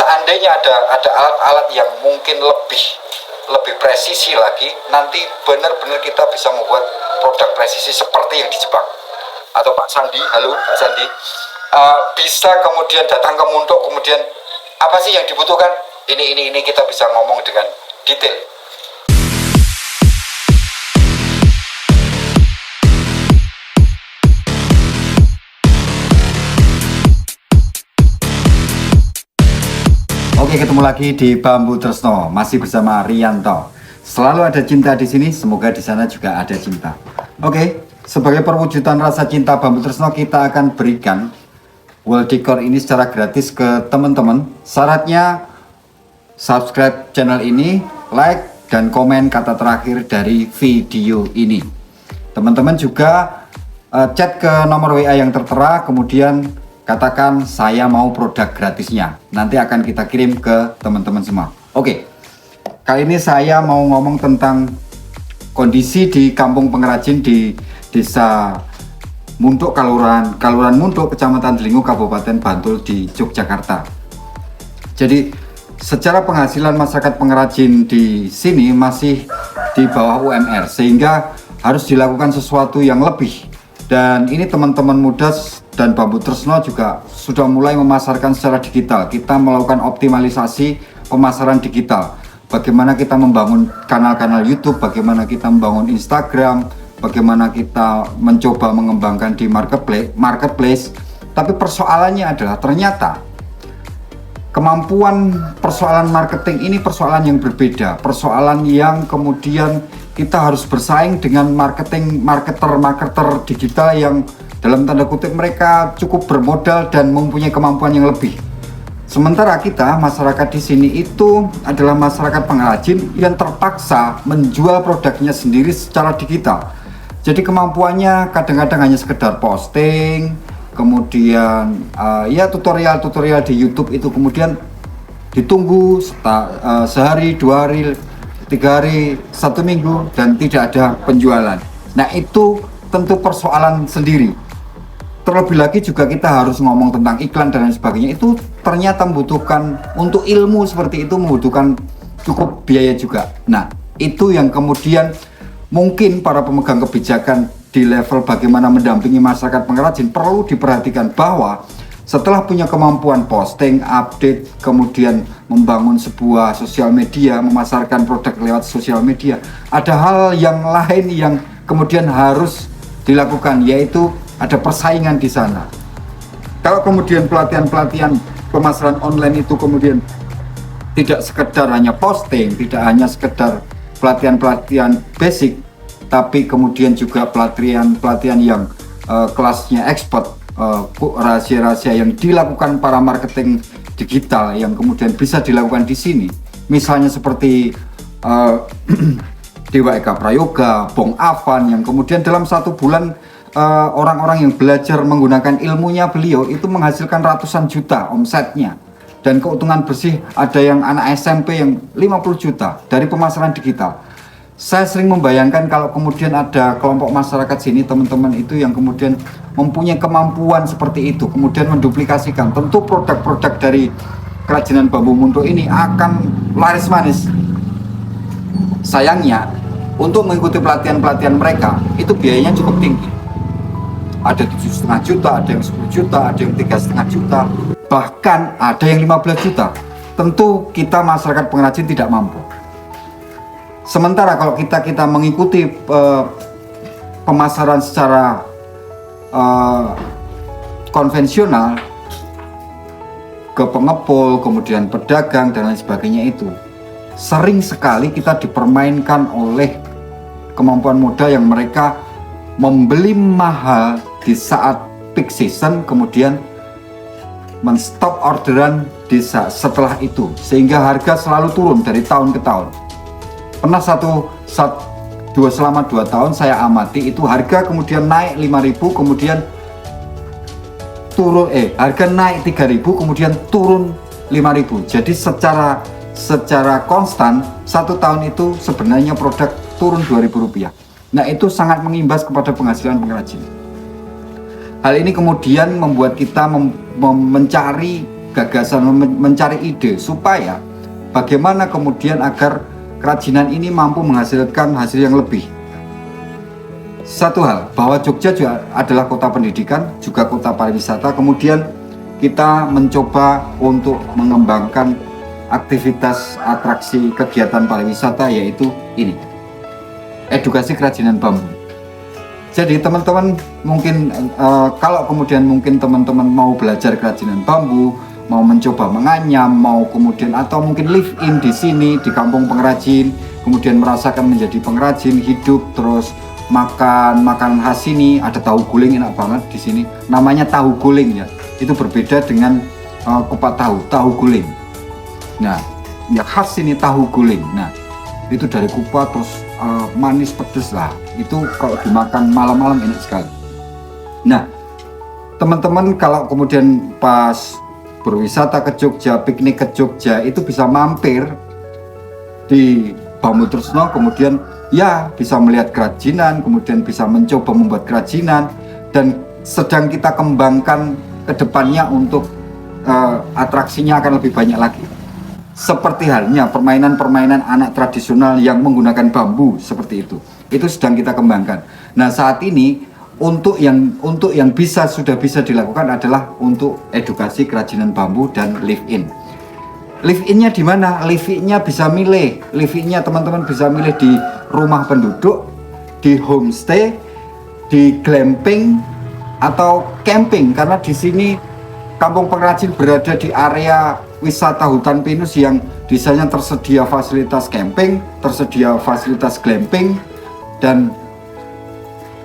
seandainya ada alat-alat yang mungkin lebih presisi lagi, nanti benar-benar kita bisa membuat produk presisi seperti yang di Jepang. Atau Pak Sandi, halo Pak Sandi, bisa kemudian datang ke Muntuk, kemudian apa sih yang dibutuhkan? Ini kita bisa ngomong dengan detail. Oke, ketemu lagi di Bambu Tresno, masih bersama Rianto. Selalu ada cinta di sini, semoga di sana juga ada cinta. Oke, sebagai perwujudan rasa cinta Bambu Tresno, kita akan berikan wall decor ini secara gratis ke teman-teman. Syaratnya subscribe channel ini, like dan komen kata terakhir dari video ini. Teman-teman juga chat ke nomor WA yang tertera, kemudian katakan saya mau produk gratisnya. Nanti akan kita kirim ke teman-teman semua. Oke, kali ini saya mau ngomong tentang kondisi di kampung pengrajin di desa Muntuk, Kelurahan Muntuk, Kecamatan Delingo, Kabupaten Bantul di Yogyakarta. Jadi secara penghasilan masyarakat pengrajin di sini masih di bawah UMR, sehingga harus dilakukan sesuatu yang lebih. Dan ini teman-teman muda dan Bambu Tresno juga sudah mulai memasarkan secara digital. Kita melakukan optimalisasi pemasaran digital. Bagaimana kita membangun kanal-kanal YouTube, bagaimana kita membangun Instagram, bagaimana kita mencoba mengembangkan di marketplace. Tapi persoalannya adalah ternyata kemampuan persoalan marketing ini persoalan yang berbeda. Persoalan yang kemudian kita harus bersaing dengan marketer digital yang dalam tanda kutip mereka cukup bermodal dan mempunyai kemampuan yang lebih. Sementara kita masyarakat di sini itu adalah masyarakat pengrajin yang terpaksa menjual produknya sendiri secara digital. Jadi kemampuannya kadang-kadang hanya sekedar posting, kemudian ya tutorial di YouTube itu kemudian ditunggu sehari, 2 hari, 3 hari, 1 minggu dan tidak ada penjualan. Nah itu tentu persoalan sendiri. Terlebih lagi juga kita harus ngomong tentang iklan dan lain sebagainya. Itu ternyata membutuhkan, untuk ilmu seperti itu membutuhkan cukup biaya juga. Nah itu yang kemudian mungkin para pemegang kebijakan di level bagaimana mendampingi masyarakat pengrajin perlu diperhatikan, bahwa setelah punya kemampuan posting, update, kemudian membangun sebuah sosial media, memasarkan produk lewat sosial media, ada hal yang lain yang kemudian harus dilakukan, yaitu ada persaingan di sana. Kalau kemudian pelatihan pemasaran online itu kemudian tidak sekedar hanya posting, tidak hanya sekedar pelatihan basic, tapi kemudian juga pelatihan yang kelasnya expert, rahasia-rahasia yang dilakukan para marketing digital yang kemudian bisa dilakukan di sini. Misalnya seperti Dewa Eka Prayoga, Bong Avan, yang kemudian dalam 1 bulan orang-orang yang belajar menggunakan ilmunya beliau itu menghasilkan ratusan juta omsetnya, dan keuntungan bersih ada yang anak SMP yang 50 juta dari pemasaran digital. Saya sering membayangkan kalau kemudian ada kelompok masyarakat sini, teman-teman itu yang kemudian mempunyai kemampuan seperti itu, kemudian menduplikasikan, tentu produk-produk dari kerajinan bambu Muntuk ini akan laris manis. Sayangnya untuk mengikuti pelatihan mereka itu biayanya cukup tinggi. Ada 7,5 juta, ada yang 10 juta, ada yang 3,5 juta, bahkan ada yang 15 juta. Tentu kita masyarakat pengrajin tidak mampu. Sementara kalau kita mengikuti pemasaran secara konvensional ke pengepul, kemudian pedagang dan lain sebagainya, itu sering sekali kita dipermainkan oleh kemampuan modal yang mereka membeli mahal di saat peak season, kemudian menstop orderan di setelah itu, sehingga harga selalu turun dari tahun ke tahun. Pernah selama 2 tahun saya amati itu harga kemudian naik 5.000, kemudian turun harga naik 3.000, kemudian turun 5.000. Jadi secara konstan 1 tahun itu sebenarnya produk turun Rp2.000. Nah itu sangat mengimbas kepada penghasilan pengrajin. Hal ini kemudian membuat kita mencari gagasan, mencari ide supaya bagaimana kemudian agar kerajinan ini mampu menghasilkan hasil yang lebih. Satu hal, bahwa Jogja juga adalah kota pendidikan, juga kota pariwisata. Kemudian kita mencoba untuk mengembangkan aktivitas atraksi kegiatan pariwisata, yaitu ini, edukasi kerajinan bambu. Jadi teman-teman mungkin kalau kemudian mungkin teman-teman mau belajar kerajinan bambu, mau mencoba menganyam, mau kemudian atau mungkin live in di sini di kampung pengrajin, kemudian merasakan menjadi pengrajin hidup, terus makan makanan khas sini. Ada tahu guling enak banget di sini, namanya tahu guling ya. Itu berbeda dengan kupat tahu guling. Nah, yang khas sini tahu guling. Nah, itu dari kupat terus manis pedes lah. Itu kalau dimakan malam-malam enak sekali. Nah, teman-teman kalau kemudian pas berwisata ke Jogja, piknik ke Jogja, itu bisa mampir di Bambu Tresno, kemudian ya bisa melihat kerajinan, kemudian bisa mencoba membuat kerajinan, dan sedang kita kembangkan ke depannya untuk atraksinya akan lebih banyak lagi. Seperti halnya permainan-permainan anak tradisional yang menggunakan bambu seperti itu sedang kita kembangkan. Nah, saat ini untuk yang sudah bisa dilakukan adalah untuk edukasi kerajinan bambu dan live in. Live innya di mana? Live innya bisa milih. Live innya teman-teman bisa milih di rumah penduduk, di homestay, di glamping atau camping, karena di sini Kampung Pengrajin berada di area wisata hutan pinus yang di sana tersedia fasilitas camping, tersedia fasilitas glamping, dan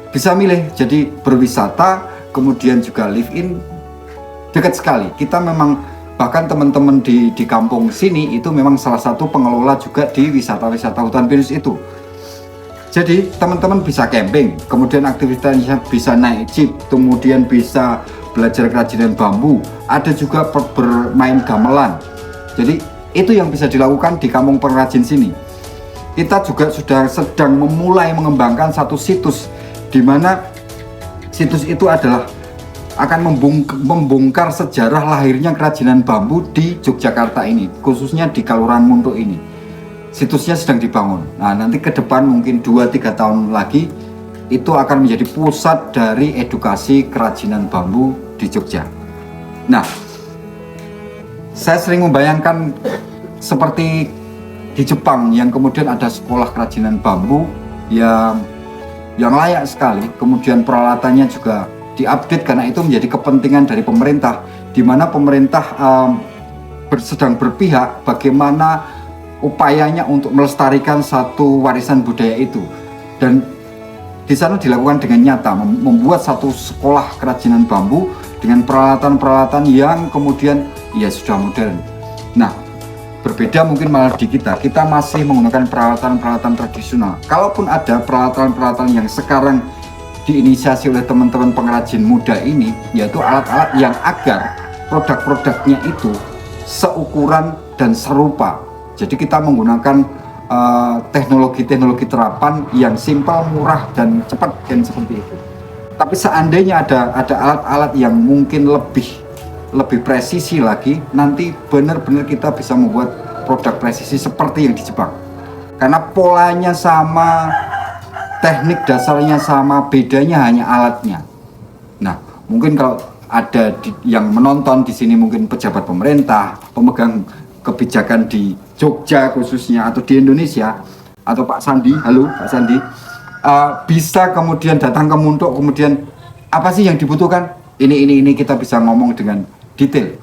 bisa milih. Jadi berwisata kemudian juga live in dekat sekali. Kita memang bahkan teman-teman di kampung sini itu memang salah satu pengelola juga di wisata-wisata hutan pinus itu. Jadi teman-teman bisa camping, kemudian aktivitasnya bisa naik jeep, kemudian bisa belajar kerajinan bambu, ada juga bermain gamelan. Jadi itu yang bisa dilakukan di Kampung Pengrajin sini. Kita juga sudah sedang memulai mengembangkan satu situs, di mana situs itu adalah akan membongkar sejarah lahirnya kerajinan bambu di Yogyakarta ini, khususnya di Kelurahan Muntuk ini. Situsnya sedang dibangun. Nah, nanti ke depan mungkin 2-3 tahun lagi itu akan menjadi pusat dari edukasi kerajinan bambu di Jogja. Nah, saya sering membayangkan seperti di Jepang yang kemudian ada sekolah kerajinan bambu yang layak sekali, kemudian peralatannya juga diupdate karena itu menjadi kepentingan dari pemerintah, di mana pemerintah sedang berpihak bagaimana upayanya untuk melestarikan satu warisan budaya itu, dan di sana dilakukan dengan nyata, membuat satu sekolah kerajinan bambu dengan peralatan-peralatan yang kemudian ya sudah modern. Nah, berbeda mungkin malah di kita masih menggunakan peralatan-peralatan tradisional. Kalaupun ada peralatan-peralatan yang sekarang diinisiasi oleh teman-teman pengrajin muda ini, yaitu alat-alat yang agar produk-produknya itu seukuran dan serupa. Jadi kita menggunakan teknologi-teknologi terapan yang simpel, murah, dan cepat, dan seperti itu. Tapi seandainya ada alat-alat yang mungkin lebih presisi lagi, nanti benar-benar kita bisa membuat produk presisi seperti yang di Jepang. Karena polanya sama, teknik dasarnya sama, bedanya hanya alatnya. Nah, mungkin kalau ada yang menonton di sini mungkin pejabat pemerintah, pemegang kebijakan di Jogja khususnya atau di Indonesia, atau Pak Sandi, halo Pak Sandi, bisa kemudian datang ke Muntuk, kemudian apa sih yang dibutuhkan? Ini kita bisa ngomong dengan detail.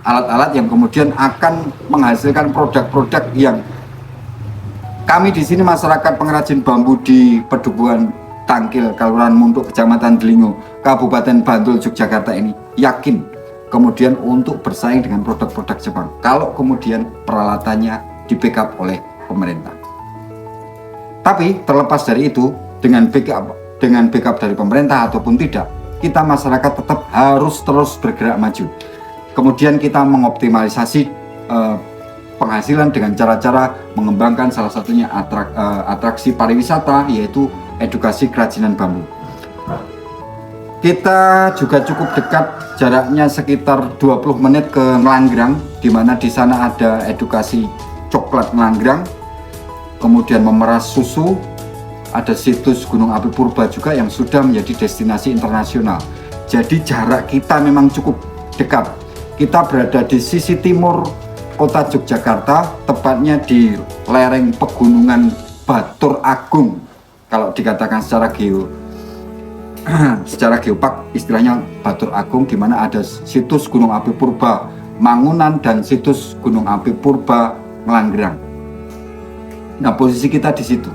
Alat-alat yang kemudian akan menghasilkan produk-produk yang kami di sini masyarakat pengrajin bambu di Pedukuhan Tangkil, Kelurahan Muntuk, Kecamatan Delingo, Kabupaten Bantul, Yogyakarta ini yakin kemudian untuk bersaing dengan produk-produk Jepang kalau kemudian peralatannya di backup oleh pemerintah. Tapi terlepas dari itu, dengan backup dari pemerintah ataupun tidak, kita masyarakat tetap harus terus bergerak maju. Kemudian kita mengoptimalisasi penghasilan dengan cara-cara mengembangkan salah satunya atraksi pariwisata, yaitu edukasi kerajinan bambu. Kita juga cukup dekat, jaraknya sekitar 20 menit ke Ngelanggrang, di mana di sana ada edukasi coklat Ngelanggrang, kemudian memeras susu, ada situs Gunung Api Purba juga yang sudah menjadi destinasi internasional. Jadi jarak kita memang cukup dekat. Kita berada di sisi timur kota Yogyakarta, tepatnya di lereng pegunungan Batur Agung. Kalau dikatakan secara geopark istilahnya Batur Agung, di mana ada situs Gunung Api Purba Mangunan dan situs Gunung Api Purba Ngelanggrang. Nah, posisi kita di situ.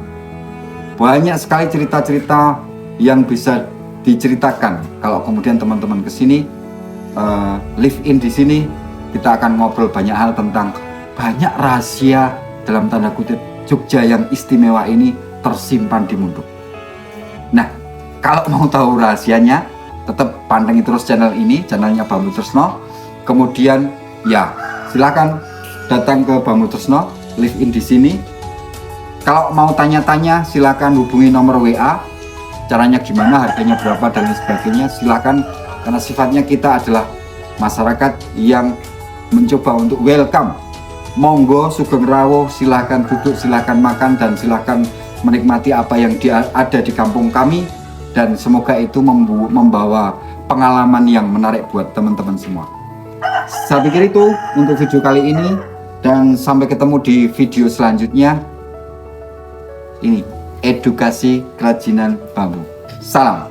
Banyak sekali cerita-cerita yang bisa diceritakan. Kalau kemudian teman-teman kesini, live in di sini, kita akan ngobrol banyak hal tentang banyak rahasia dalam tanda kutip Jogja yang istimewa ini tersimpan di Munduk. Nah, kalau mau tahu rahasianya, tetap pantengin terus channel ini, channelnya Bambu Tresno. Kemudian ya, silakan datang ke Bambu Tresno, live in di sini. Kalau mau tanya-tanya, silakan hubungi nomor WA. Caranya gimana, harganya berapa dan lain sebagainya, silakan. Karena sifatnya kita adalah masyarakat yang mencoba untuk welcome. Monggo sugeng rawuh, silakan duduk, silakan makan, dan silakan menikmati apa yang ada di kampung kami. Dan semoga itu membawa pengalaman yang menarik buat teman-teman semua. Saya pikir itu untuk video kali ini, dan sampai ketemu di video selanjutnya. Ini edukasi kerajinan bambu. Salam.